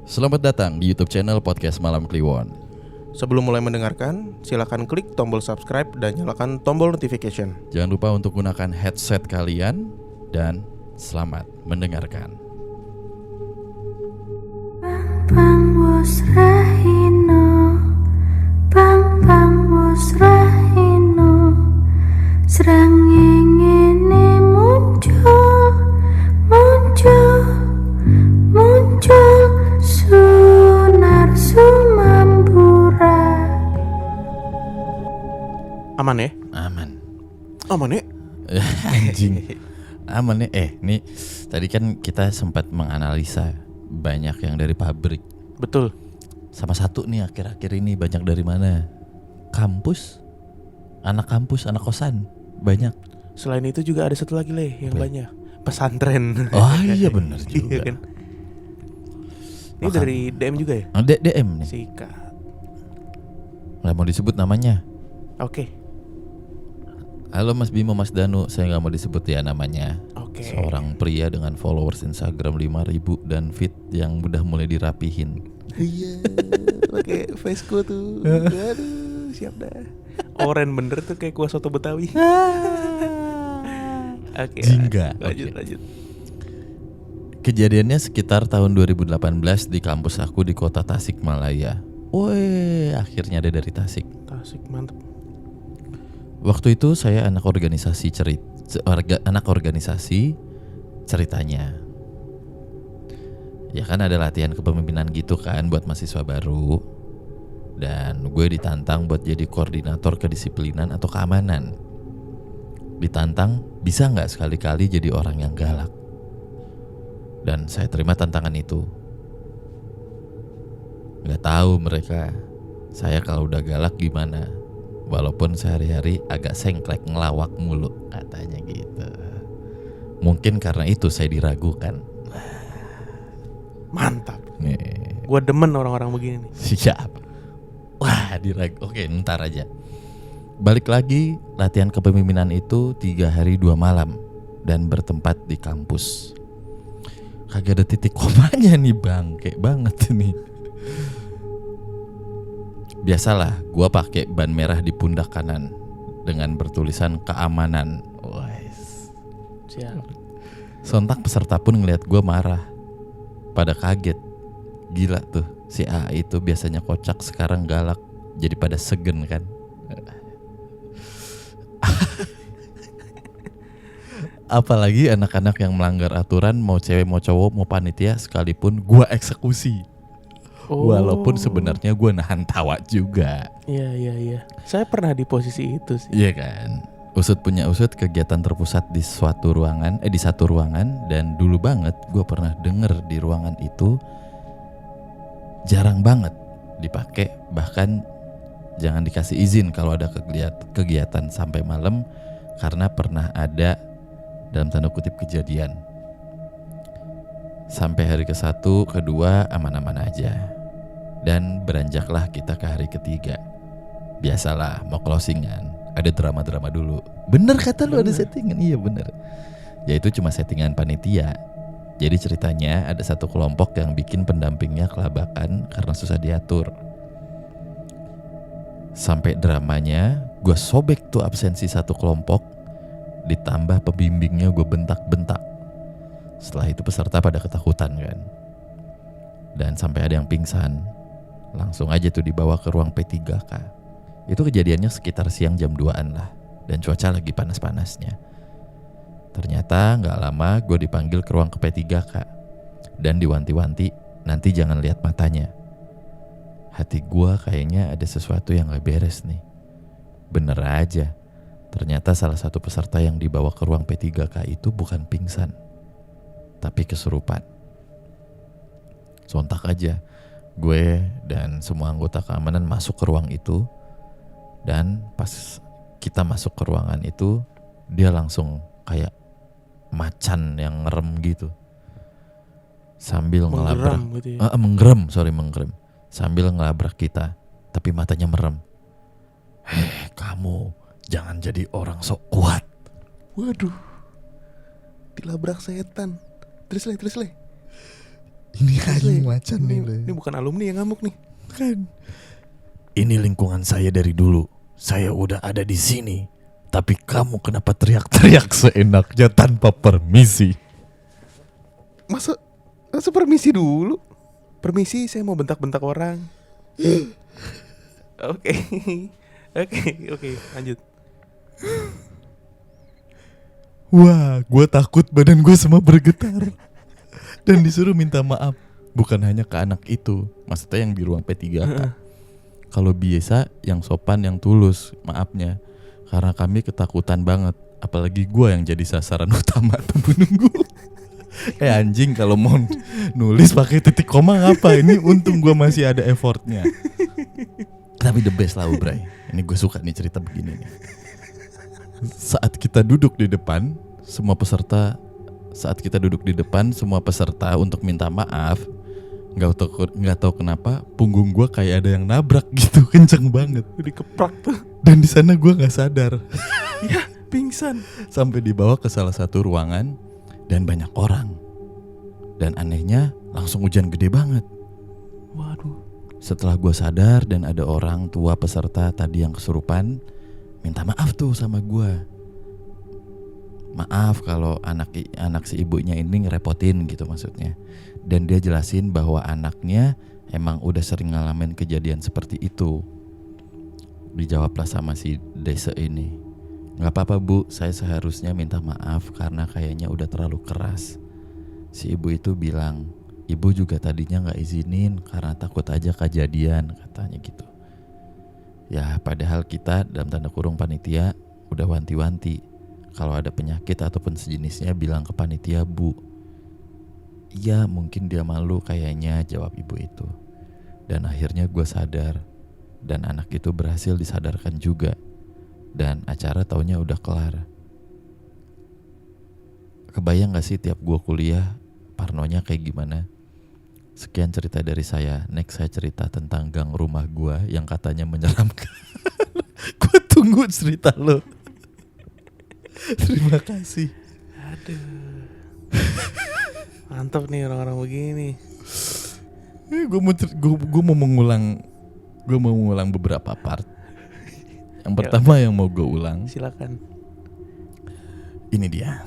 Selamat datang di YouTube channel Podcast Malam Kliwon. Sebelum mulai mendengarkan, silakan klik tombol subscribe dan nyalakan tombol notification. Jangan lupa untuk gunakan headset kalian dan selamat mendengarkan. Bang wos rahino, bang wos rahino, srengenge muncul sunar sumambura. Aman ya? Aman ya? Anjing. Aman ya. Nih tadi kan kita sempat menganalisa banyak yang dari pabrik. Betul. Sama satu nih akhir-akhir ini banyak dari mana? Kampus, anak kosan banyak. Selain itu juga ada satu lagi yang banyak. Pesantren. Oh iya benar juga. Iya kan? Ini dari DM juga ya? DM nih. Sikat. Nggak mau disebut namanya. Oke. Halo Mas Bimo, Mas Danu, saya nggak mau disebut ya namanya. Oke. Seorang pria dengan followers Instagram 5.000 dan feed yang udah mulai dirapihin. Iya, pakai faceku tuh. Aduh, siap dah. Oren bener tuh kayak kuah soto Betawi. Oke. Jingga. Lanjut. Kejadiannya sekitar tahun 2018 di kampus aku di kota Tasikmalaya. Woi, akhirnya ada dari Tasik. Tasik mantep. Waktu itu saya anak organisasi ceritanya. Ya kan ada latihan kepemimpinan gitu kan buat mahasiswa baru. Dan gue ditantang buat jadi koordinator kedisiplinan atau keamanan. Ditantang bisa gak sekali-kali jadi orang yang galak. Dan saya terima tantangan itu. Gak tahu mereka saya kalau udah galak gimana. Walaupun sehari-hari agak sengklek ngelawak mulu katanya gitu. Mungkin karena itu saya diragukan. Mantap. Nih. Gua demen orang-orang begini nih. Siap. Wah diragu. Oke ntar aja. Balik lagi latihan kepemimpinan itu 3 hari 2 malam. Dan bertempat di kampus. Kagak ada titik komanya nih bang. Kayak banget nih. Biasalah, gua pakai ban merah di pundak kanan dengan bertulisan keamanan. Wes. Siap. Sontak peserta pun ngeliat gua marah. Pada kaget. Gila tuh, si A itu biasanya kocak sekarang galak. Jadi pada segen kan. Apalagi anak-anak yang melanggar aturan, mau cewek mau cowok mau panitia sekalipun gua eksekusi. Walaupun sebenarnya gue nahan tawa juga. Iya. Saya pernah di posisi itu sih. Iya kan. Usut punya usut kegiatan terpusat di satu ruangan, di satu ruangan. Dan dulu banget gue pernah denger di ruangan itu jarang banget dipakai. Bahkan jangan dikasih izin kalau ada kegiatan sampai malam. Karena pernah ada dalam tanda kutip kejadian. Sampai hari ke-1, kedua aman-aman aja. Dan beranjaklah kita ke hari ketiga. Biasalah mau closingan, ada drama-drama dulu. Bener kata lu ada settingan. Iya bener. Ya itu cuma settingan panitia. Jadi ceritanya ada satu kelompok yang bikin pendampingnya kelabakan karena susah diatur. Sampai dramanya gue sobek tuh absensi satu kelompok. Ditambah pembimbingnya gue bentak-bentak. Setelah itu peserta pada ketakutan kan. Dan sampai ada yang pingsan. Langsung aja tuh dibawa ke ruang P3K. Itu kejadiannya sekitar siang jam 2-an lah. Dan cuaca lagi panas-panasnya. Ternyata gak lama gue dipanggil ke ruang P3K. Dan diwanti-wanti, nanti jangan lihat matanya. Hati gue kayaknya ada sesuatu yang gak beres nih. Bener aja. Ternyata salah satu peserta yang dibawa ke ruang P3K itu bukan pingsan, tapi kesurupan. Sontak aja gue dan semua anggota keamanan masuk ke ruang itu. Dan pas kita masuk ke ruangan itu, dia langsung kayak macan yang ngerem gitu. Sambil ngelabrak gitu ya? menggerem. Sambil ngelabrak kita, tapi matanya merem. Kamu jangan jadi orang sok kuat. Waduh. Dilabrak setan. Terus leh. Ini Asli, anjing macan nih. Ini bukan alumni yang ngamuk nih. Kan. Ini lingkungan saya dari dulu. Saya udah ada di sini. Tapi kamu kenapa teriak-teriak seenaknya tanpa permisi? Masa permisi dulu? Permisi, saya mau bentak-bentak orang. Oke. Oke, lanjut. Wah, gue takut, badan gue semua bergetar. Dan disuruh minta maaf. Bukan hanya ke anak itu, maksudnya yang di ruang P3K. Kalau biasa yang sopan, yang tulus maafnya. Karena kami ketakutan banget. Apalagi gue yang jadi sasaran utama pembunuh gue. Anjing, kalau mau nulis pakai titik koma ngapa? Ini untung gue masih ada effortnya. Tapi the best lah Bray. Ini gue suka nih cerita begini nih. Saat kita duduk di depan, semua peserta untuk minta maaf, nggak tahu kenapa punggung gue kayak ada yang nabrak gitu, kenceng banget. Dikeprak tuh. Dan di sana gue nggak sadar. Ya, pingsan. Sampai dibawa ke salah satu ruangan dan banyak orang. Dan anehnya langsung hujan gede banget. Waduh. Setelah gue sadar dan ada orang tua peserta tadi yang kesurupan minta maaf tuh sama gue. Maaf kalau anak si ibunya ini ngerepotin gitu maksudnya. Dan dia jelasin bahwa anaknya emang udah sering ngalamin kejadian seperti itu. Dijawablah sama si desa ini, "Gak apa-apa Bu, saya seharusnya minta maaf karena kayaknya udah terlalu keras." Si ibu itu bilang, "Ibu juga tadinya gak izinin karena takut aja kejadian," katanya gitu. Ya padahal kita dalam tanda kurung panitia udah wanti-wanti. Kalau ada penyakit ataupun sejenisnya bilang ke panitia Bu. Iya mungkin dia malu kayaknya, jawab ibu itu. Dan akhirnya gue sadar. Dan anak itu berhasil disadarkan juga. Dan acara taunya udah kelar. Kebayang gak sih tiap gue kuliah parnonya kayak gimana? Sekian cerita dari saya. Next saya cerita tentang gang rumah gue yang katanya menyeramkan. Gue tunggu cerita lo. Terima kasih. Aduh. Mantap nih orang-orang begini. Gue mau mengulang beberapa part. Yang pertama yang mau gue ulang. Silakan. Ini dia.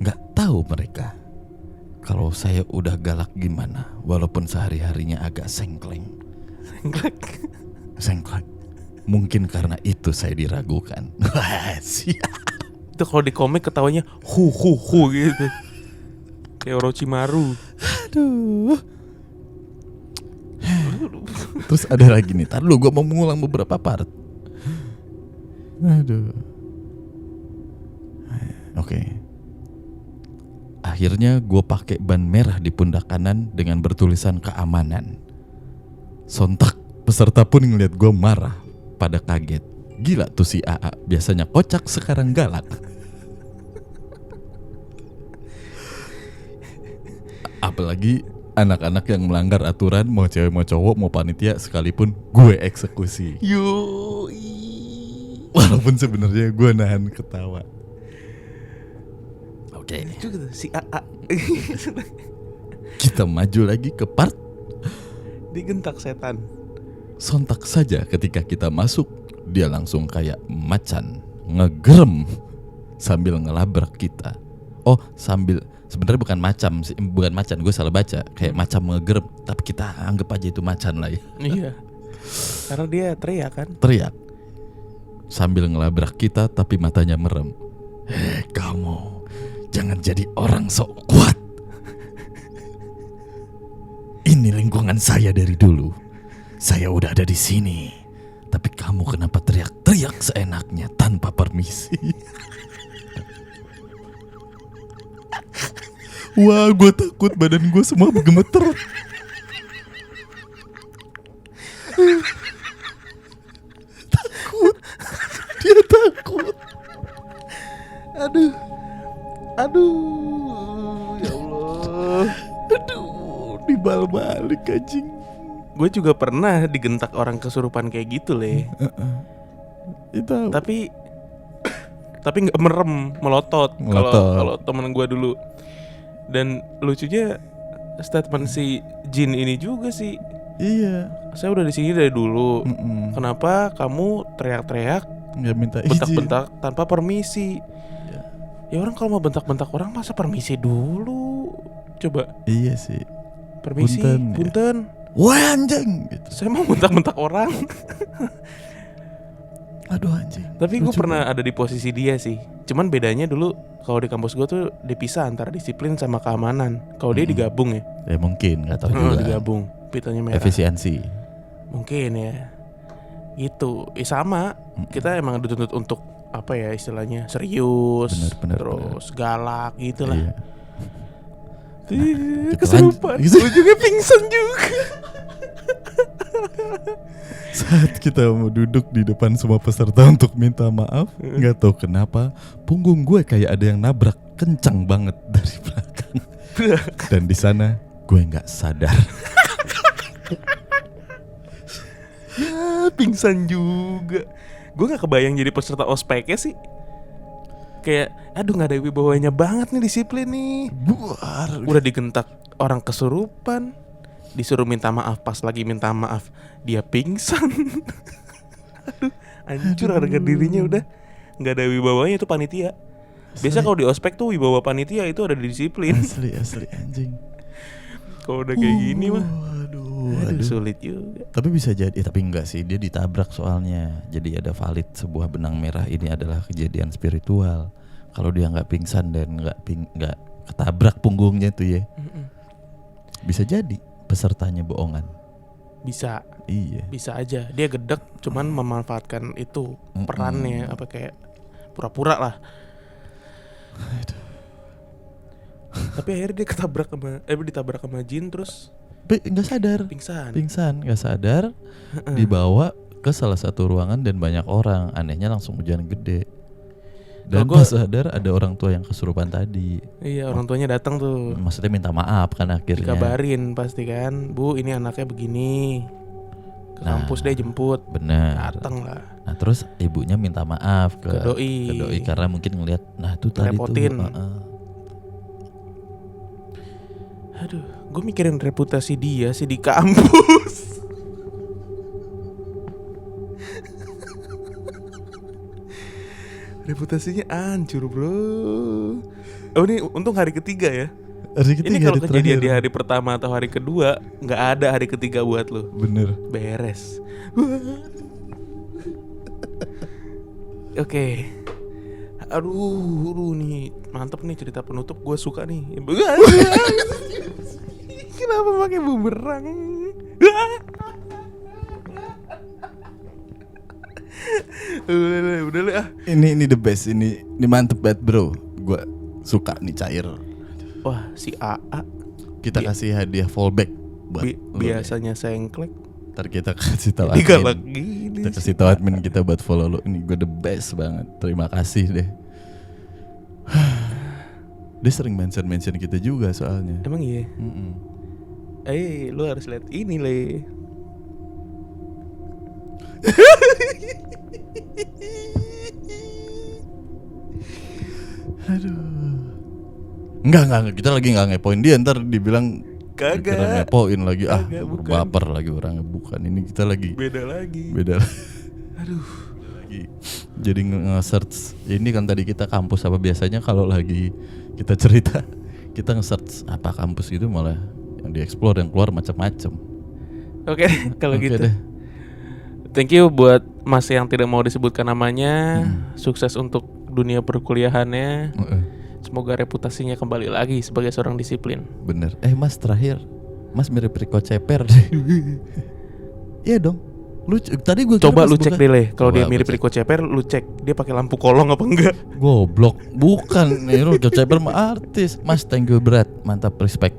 Nggak tahu mereka kalau saya udah galak gimana, walaupun sehari-harinya agak sengklek. Mungkin karena itu saya diragukan. Itu kalau di komik ketawanya hu gitu. Kayak Orochimaru. Aduh. Terus ada lagi nih. Tar dulu gue mau mengulang beberapa part. Aduh. Oke. Akhirnya gue pakai ban merah di pundak kanan dengan bertulisan keamanan. Sontak peserta pun ngeliat gue marah. Pada kaget. Gila tuh si AA, biasanya kocak sekarang galak. Apalagi anak-anak yang melanggar aturan, mau cewek mau cowok mau panitia sekalipun gue eksekusi. Walaupun sebenarnya gue nahan ketawa. Oke. Itu si AA. Kita maju lagi ke part digentak setan. Sontak saja ketika kita masuk, dia langsung kayak macan ngegerem sambil ngelabrak kita. Oh, sebenarnya bukan macan, gue salah baca. Kayak macam ngegerem, tapi kita anggap aja itu macan lah ya. Iya. Karena dia teriak kan? Teriak sambil ngelabrak kita tapi matanya merem. Kamu jangan jadi orang sok kuat. Ini lingkungan saya dari dulu. Saya udah ada di sini. Tapi kamu kenapa teriak-teriak seenaknya tanpa permisi? Wah, gue takut, badan gue semua bergemeter. Takut. Dia takut. Aduh. Ya Allah. Aduh, dibal-balik anjing. Gue juga pernah digentak orang kesurupan kayak gitu Le. Itu. Tapi nggak merem, melotot. Kalau temen gue dulu Dan lucunya statement si Jin ini juga sih. Iya. Saya udah di sini dari dulu. Mm-mm. Kenapa kamu teriak-teriak, Nggak minta izin. bentak-bentak tanpa permisi? Iya. Ya orang kalau mau bentak-bentak orang masa permisi dulu? Coba Iya sih. permisi, Punten, ya. punten. Wah anjing gitu. Saya mau bentak-bentak orang. Aduh anjing. Tapi gue Lucu pernah ada di posisi dia sih. Cuman bedanya dulu kalau di kampus gue tuh dipisah antara disiplin sama keamanan. Kalau dia digabung ya. Ya mungkin, nggak tahu juga. Digabung. Pitanya merah. Efisiensi. Mungkin ya. Gitu. Sama. Kita emang dituntut untuk apa ya istilahnya serius, Bener, terus galak gitulah. Iya. kita Kesurupan. lanjut. Ujungnya pingsan juga. Saat kita mau duduk di depan semua peserta untuk minta maaf, nggak tahu kenapa punggung gue kayak ada yang nabrak kencang banget dari belakang. Dan di sana gue nggak sadar. Ya pingsan juga. Gue gak kebayang jadi peserta ospeknya sih. Kayak aduh gak ada wibawanya banget nih disiplin nih. Buar. Udah digentak orang kesurupan, disuruh minta maaf, pas lagi minta maaf dia pingsan. Aduh hancur harga dirinya udah. Gak ada wibawanya itu panitia. Biasa kalau di ospek tuh wibawa panitia itu ada di disiplin. Asli anjing. Kalau udah kayak gini mah Aduh. sulit juga. Tapi bisa jadi, tapi enggak sih, dia ditabrak soalnya. Jadi ada valid sebuah benang merah ini adalah kejadian spiritual. Kalau dia nggak pingsan dan nggak ketabrak punggungnya tuh ya, bisa jadi pesertanya bohongan. Bisa. Iya. Bisa aja dia gedek cuman memanfaatkan itu perannya apa kayak pura-pura lah. Tapi akhirnya dia ditabrak sama Jin terus Nggak sadar. Pingsan, nggak sadar. Dibawa ke salah satu ruangan dan banyak orang. Anehnya langsung hujan gede. Dan pas sadar ada orang tua yang kesurupan tadi. Iya orang tuanya datang tuh. Maksudnya minta maaf kan akhirnya. Dikabarin pasti kan, Bu ini anaknya begini. Ke kampus dia jemput. Benar. Datang lah. Nah terus ibunya minta maaf ke doi karena mungkin ngelihat, nah tuh tadi repotin. tuh. Aduh, gue mikirin reputasi dia sih di kampus. Reputasinya hancur bro. Oh ini untung hari ketiga ya. Ini kalau kejadian di hari pertama atau hari kedua, nggak ada hari ketiga buat lo. Bener. Beres. Oke. Aduh nih mantep nih cerita penutup, gue suka nih. Kenapa pakai bumerang? Udah lah. Ini the best, ini mantep banget bro. Gue suka nih cair. Wah si AA. Kita kasih hadiah fallback buat biasanya sengklek. Ntar kita kasih tahu admin. Kita kasih tahu admin kita buat follow lo. Ini gue the best banget. Terima kasih deh. Dia sering mention kita juga soalnya. Emang iya. Lu harus lihat ini le. Aduh. Enggak, kita lagi enggak ngepoin dia, ntar dibilang kagak ngepoin lagi. Bukan. Baper lagi orangnya. Bukan, ini kita lagi beda lagi. Aduh. Lagi jadi nge-search. Ini kan tadi kita kampus apa biasanya kalau lagi kita cerita, kita nge-search apa kampus gitu malah yang di-explore yang keluar macam-macam. Oke, kalau Oke gitu. deh. Thank you buat Mas yang tidak mau disebutkan namanya. Sukses untuk dunia perkuliahannya. Semoga reputasinya kembali lagi sebagai seorang disiplin. Bener. Mas terakhir, Mas mirip Rico Ceper deh. Iya dong. Lu tadi gue coba lu cek deh Le. Kalau dia Coba mirip gua cek. Rico Ceper, lu cek dia pakai lampu kolong apa enggak? Goblok. Bukan, Rico Ceper mah artis. Mas thank you berat. Mantap, respect.